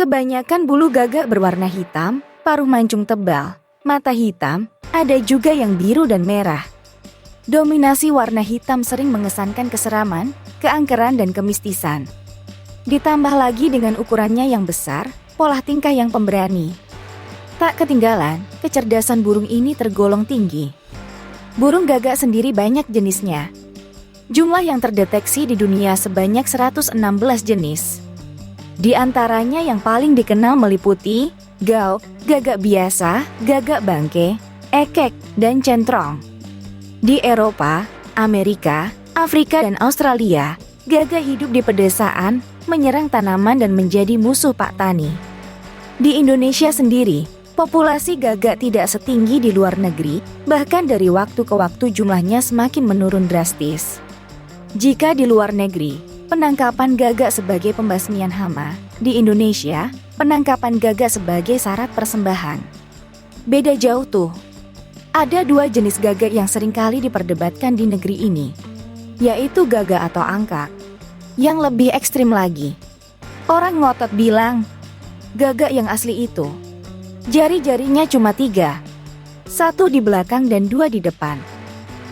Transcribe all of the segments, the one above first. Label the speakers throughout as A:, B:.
A: Kebanyakan bulu gagak berwarna hitam, paruh mancung tebal, mata hitam, ada juga yang biru dan merah. Dominasi warna hitam sering mengesankan keseraman, keangkeran dan kemistisan. Ditambah lagi dengan ukurannya yang besar, pola tingkah yang pemberani. Tak ketinggalan, kecerdasan burung ini tergolong tinggi. Burung gagak sendiri banyak jenisnya. Jumlah yang terdeteksi di dunia sebanyak 116 jenis. Di antaranya yang paling dikenal meliputi gauk, gagak biasa, gagak bangke, ekek, dan centrong. Di Eropa, Amerika, Afrika, dan Australia, gagak hidup di pedesaan, menyerang tanaman dan menjadi musuh pak tani. Di Indonesia sendiri, populasi gagak tidak setinggi di luar negeri, bahkan dari waktu ke waktu jumlahnya semakin menurun drastis. Jika di luar negeri, penangkapan gagak sebagai pembasmian hama, di Indonesia, penangkapan gagak sebagai syarat persembahan. Beda jauh tuh. Ada dua jenis gagak yang seringkali diperdebatkan di negeri ini, yaitu gagak atau angkak. Yang lebih ekstrim lagi, orang ngotot bilang, gagak yang asli itu, jari-jarinya cuma 3, 1 di belakang dan 2 di depan.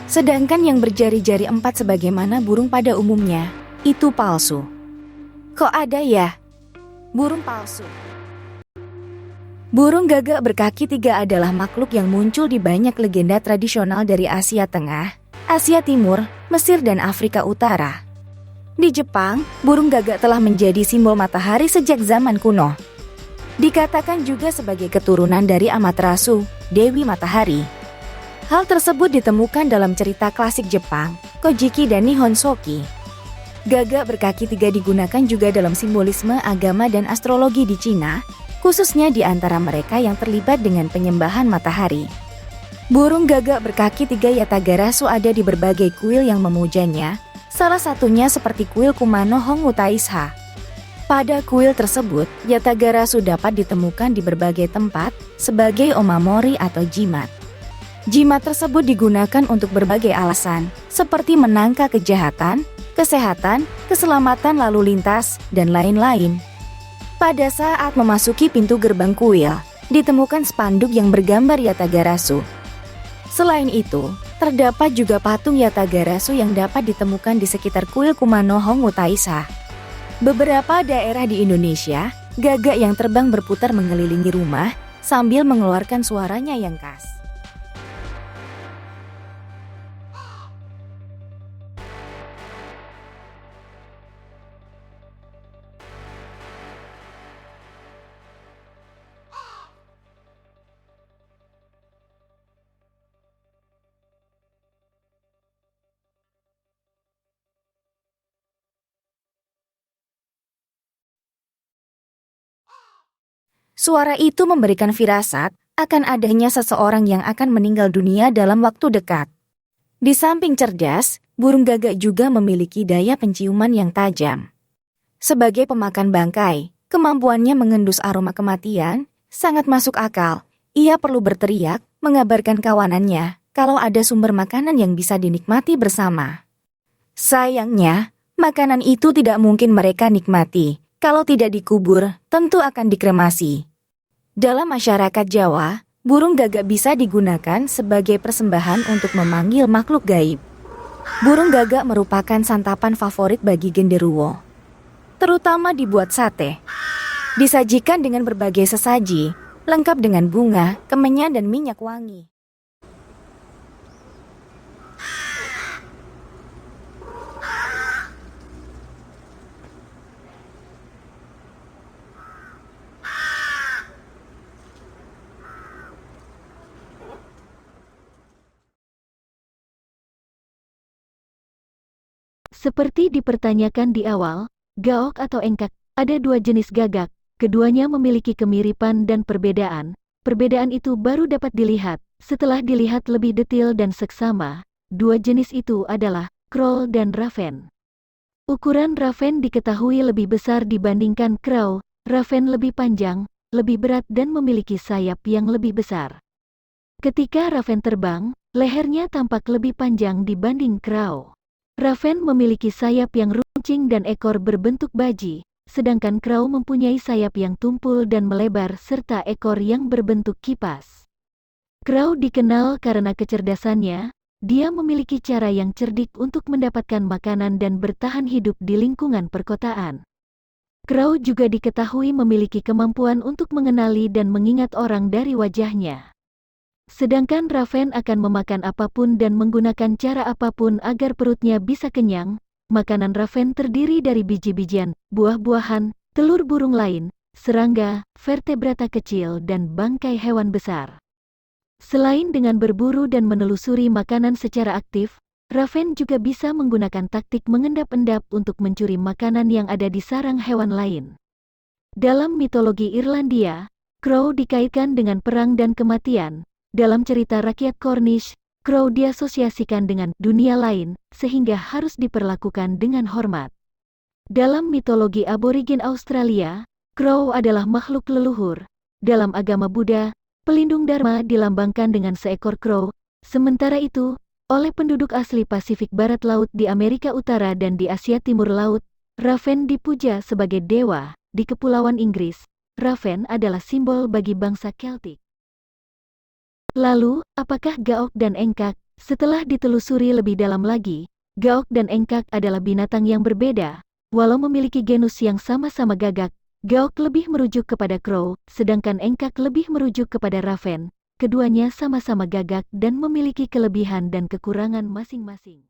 A: Sedangkan yang berjari-jari 4 sebagaimana burung pada umumnya, itu palsu. Kok ada ya? Burung palsu. Burung gagak berkaki 3 adalah makhluk yang muncul di banyak legenda tradisional dari Asia Tengah, Asia Timur, Mesir dan Afrika Utara. Di Jepang, burung gagak telah menjadi simbol matahari sejak zaman kuno. Dikatakan juga sebagai keturunan dari Amaterasu, Dewi Matahari. Hal tersebut ditemukan dalam cerita klasik Jepang, Kojiki dan Nihon Shoki. Gagak berkaki 3 digunakan juga dalam simbolisme agama dan astrologi di Cina, khususnya di antara mereka yang terlibat dengan penyembahan matahari. Burung gagak berkaki 3 Yatagarasu ada di berbagai kuil yang memujanya, salah satunya seperti kuil Kumano Hongu Taisha. Pada kuil tersebut, Yatagarasu dapat ditemukan di berbagai tempat sebagai omamori atau jimat. Jimat tersebut digunakan untuk berbagai alasan, seperti menangkal kejahatan, kesehatan, keselamatan lalu lintas, dan lain-lain. Pada saat memasuki pintu gerbang kuil, ditemukan spanduk yang bergambar Yatagarasu. Selain itu, terdapat juga patung Yatagarasu yang dapat ditemukan di sekitar kuil Kumano Hongu Taisha. Beberapa daerah di Indonesia, gagak yang terbang berputar mengelilingi rumah sambil mengeluarkan suaranya yang khas. Suara itu memberikan firasat akan adanya seseorang yang akan meninggal dunia dalam waktu dekat. Di samping cerdas, burung gagak juga memiliki daya penciuman yang tajam. Sebagai pemakan bangkai, kemampuannya mengendus aroma kematian sangat masuk akal. Ia perlu berteriak, mengabarkan kawanannya kalau ada sumber makanan yang bisa dinikmati bersama. Sayangnya, makanan itu tidak mungkin mereka nikmati. Kalau tidak dikubur, tentu akan dikremasi. Dalam masyarakat Jawa, burung gagak bisa digunakan sebagai persembahan untuk memanggil makhluk gaib. Burung gagak merupakan santapan favorit bagi genderuwo, terutama dibuat sate. Disajikan dengan berbagai sesaji, lengkap dengan bunga, kemenyan dan minyak wangi.
B: Seperti dipertanyakan di awal, gaok atau engkak, ada 2 jenis gagak, keduanya memiliki kemiripan dan perbedaan. Perbedaan itu baru dapat dilihat setelah dilihat lebih detail dan seksama. 2 jenis itu adalah crow dan raven. Ukuran raven diketahui lebih besar dibandingkan crow. Raven lebih panjang, lebih berat dan memiliki sayap yang lebih besar. Ketika raven terbang, lehernya tampak lebih panjang dibanding crow. Raven memiliki sayap yang runcing dan ekor berbentuk baji. sedangkan Crow mempunyai sayap yang tumpul dan melebar serta ekor yang berbentuk kipas. Crow dikenal karena kecerdasannya. Dia memiliki cara yang cerdik untuk mendapatkan makanan dan bertahan hidup di lingkungan perkotaan. Crow juga diketahui memiliki kemampuan untuk mengenali dan mengingat orang dari wajahnya. Sedangkan Raven akan memakan apapun dan menggunakan cara apapun agar perutnya bisa kenyang. Makanan Raven terdiri dari biji-bijian, buah-buahan, telur burung lain, serangga, vertebrata kecil dan bangkai hewan besar. Selain dengan berburu dan menelusuri makanan secara aktif, Raven juga bisa menggunakan taktik mengendap-endap untuk mencuri makanan yang ada di sarang hewan lain. Dalam mitologi Irlandia, Crow dikaitkan dengan perang dan kematian. Dalam cerita rakyat Cornish, Crow diasosiasikan dengan dunia lain, sehingga harus diperlakukan dengan hormat. Dalam mitologi aborigin Australia, Crow adalah makhluk leluhur. Dalam agama Buddha, pelindung Dharma dilambangkan dengan seekor crow. Sementara itu, oleh penduduk asli Pasifik Barat Laut di Amerika Utara dan di Asia Timur Laut, Raven dipuja sebagai dewa. Di Kepulauan Inggris, Raven adalah simbol bagi bangsa Celtic. Lalu, apakah Gaok dan Engkak? Setelah ditelusuri lebih dalam lagi, Gaok dan Engkak adalah binatang yang berbeda. Walau memiliki genus yang sama-sama gagak, Gaok lebih merujuk kepada Crow, sedangkan Engkak lebih merujuk kepada Raven. Keduanya sama-sama gagak dan memiliki kelebihan dan kekurangan masing-masing.